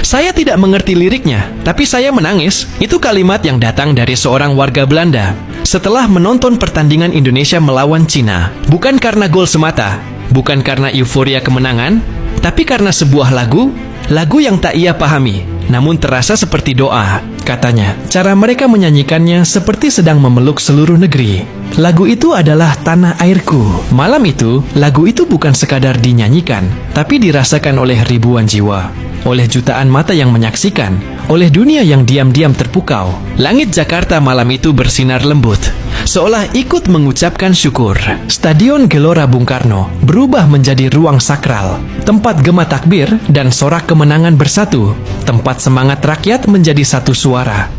Saya tidak mengerti liriknya, tapi saya menangis. Itu kalimat yang datang dari seorang warga Belanda setelah menonton pertandingan Indonesia melawan Cina. Bukan karena gol semata, bukan karena euforia kemenangan, tapi karena sebuah lagu yang tak ia pahami, namun terasa seperti doa. Katanya, cara mereka menyanyikannya seperti sedang memeluk seluruh negeri. Lagu itu adalah Tanah Airku. Malam itu, lagu itu bukan sekadar dinyanyikan, tapi dirasakan oleh ribuan jiwa, oleh jutaan mata yang menyaksikan, oleh dunia yang diam-diam terpukau. Langit Jakarta malam itu bersinar lembut, seolah ikut mengucapkan syukur. Stadion Gelora Bung Karno berubah menjadi ruang sakral, tempat gema takbir dan sorak kemenangan bersatu, tempat semangat rakyat menjadi satu suara.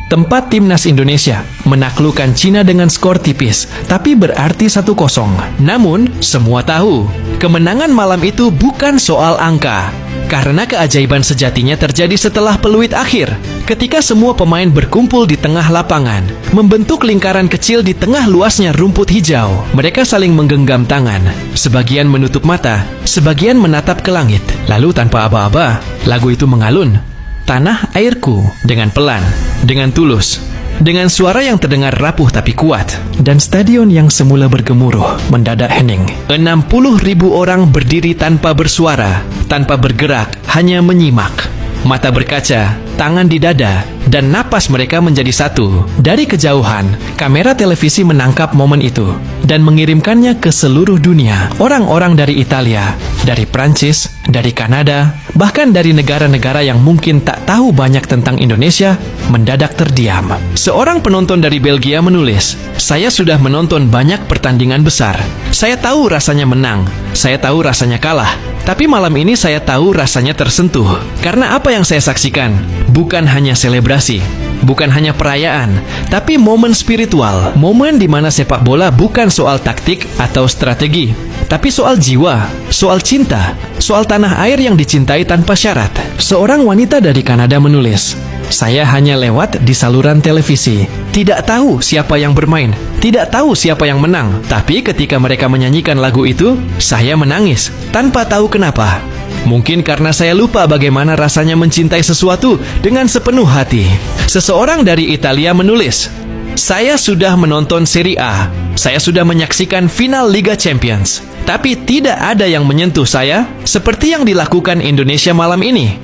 Tempat timnas Indonesia menaklukkan Cina dengan skor tipis, tapi berarti 1-0. Namun, semua tahu, kemenangan malam itu bukan soal angka. Karena keajaiban sejatinya terjadi setelah peluit akhir, ketika semua pemain berkumpul di tengah lapangan, membentuk lingkaran kecil di tengah luasnya rumput hijau. Mereka saling menggenggam tangan, sebagian menutup mata, sebagian menatap ke langit. Lalu tanpa aba-aba, lagu itu mengalun. Tanah Airku, dengan pelan, dengan tulus, dengan suara yang terdengar rapuh tapi kuat, dan stadion yang semula bergemuruh mendadak hening. 60.000 orang berdiri tanpa bersuara, tanpa bergerak, hanya menyimak. Mata berkaca, tangan di dada, dan napas mereka menjadi satu. Dari kejauhan, kamera televisi menangkap momen itu dan mengirimkannya ke seluruh dunia. Orang-orang dari Italia, dari Prancis, dari Kanada, bahkan dari negara-negara yang mungkin tak tahu banyak tentang Indonesia, mendadak terdiam. Seorang penonton dari Belgia menulis, "Saya sudah menonton banyak pertandingan besar. Saya tahu rasanya menang, saya tahu rasanya kalah. Tapi malam ini saya tahu rasanya tersentuh. Karena apa yang saya saksikan bukan hanya selebrasi, bukan hanya perayaan, tapi momen spiritual. Momen di mana sepak bola bukan soal taktik atau strategi, tapi soal jiwa, soal cinta, soal tanah air yang dicintai tanpa syarat." Seorang wanita dari Kanada menulis, "Saya hanya lewat di saluran televisi, tidak tahu siapa yang bermain, tidak tahu siapa yang menang. Tapi ketika mereka menyanyikan lagu itu, saya menangis, tanpa tahu kenapa. Mungkin karena saya lupa bagaimana rasanya mencintai sesuatu dengan sepenuh hati." Seseorang dari Italia menulis, "Saya sudah menonton Serie A, saya sudah menyaksikan final Liga Champions, tapi tidak ada yang menyentuh saya seperti yang dilakukan Indonesia malam ini."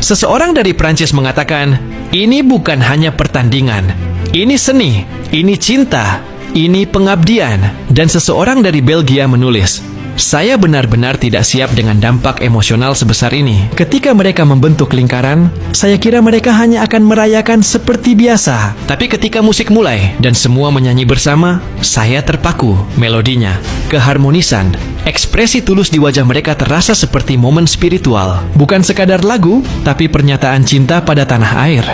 Seseorang dari Prancis mengatakan, "Ini bukan hanya pertandingan, ini seni, ini cinta, ini pengabdian." Dan seseorang dari Belgia menulis, "Saya benar-benar tidak siap dengan dampak emosional sebesar ini. Ketika mereka membentuk lingkaran, saya kira mereka hanya akan merayakan seperti biasa. Tapi ketika musik mulai dan semua menyanyi bersama, saya terpaku. Melodinya, keharmonisan, ekspresi tulus di wajah mereka terasa seperti momen spiritual. Bukan sekadar lagu, tapi pernyataan cinta pada tanah air."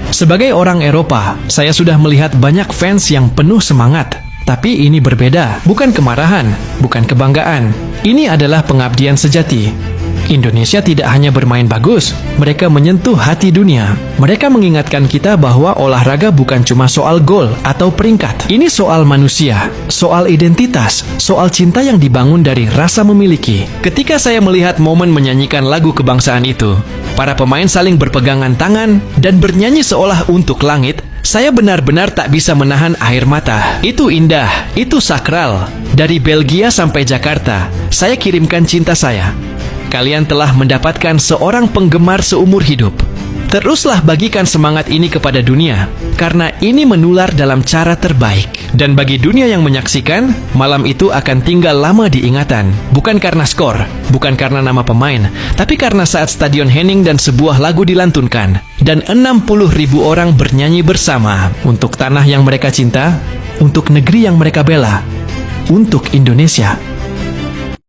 Sebagai orang Eropa, saya sudah melihat banyak fans yang penuh semangat. Tapi ini berbeda, bukan kemarahan, bukan kebanggaan. Ini adalah pengabdian sejati. Indonesia tidak hanya bermain bagus, mereka menyentuh hati dunia. Mereka mengingatkan kita bahwa olahraga bukan cuma soal gol atau peringkat. Ini soal manusia, soal identitas, soal cinta yang dibangun dari rasa memiliki. Ketika saya melihat momen menyanyikan lagu kebangsaan itu, para pemain saling berpegangan tangan dan bernyanyi seolah untuk langit, saya benar-benar tak bisa menahan air mata. Itu indah, itu sakral. Dari Belgia sampai Jakarta, saya kirimkan cinta saya. Kalian telah mendapatkan seorang penggemar seumur hidup. Teruslah bagikan semangat ini kepada dunia, karena ini menular dalam cara terbaik. Dan bagi dunia yang menyaksikan, malam itu akan tinggal lama diingatan. Bukan karena skor, bukan karena nama pemain, tapi karena saat stadion hening dan sebuah lagu dilantunkan. Dan 60.000 orang bernyanyi bersama untuk tanah yang mereka cinta, untuk negeri yang mereka bela, untuk Indonesia.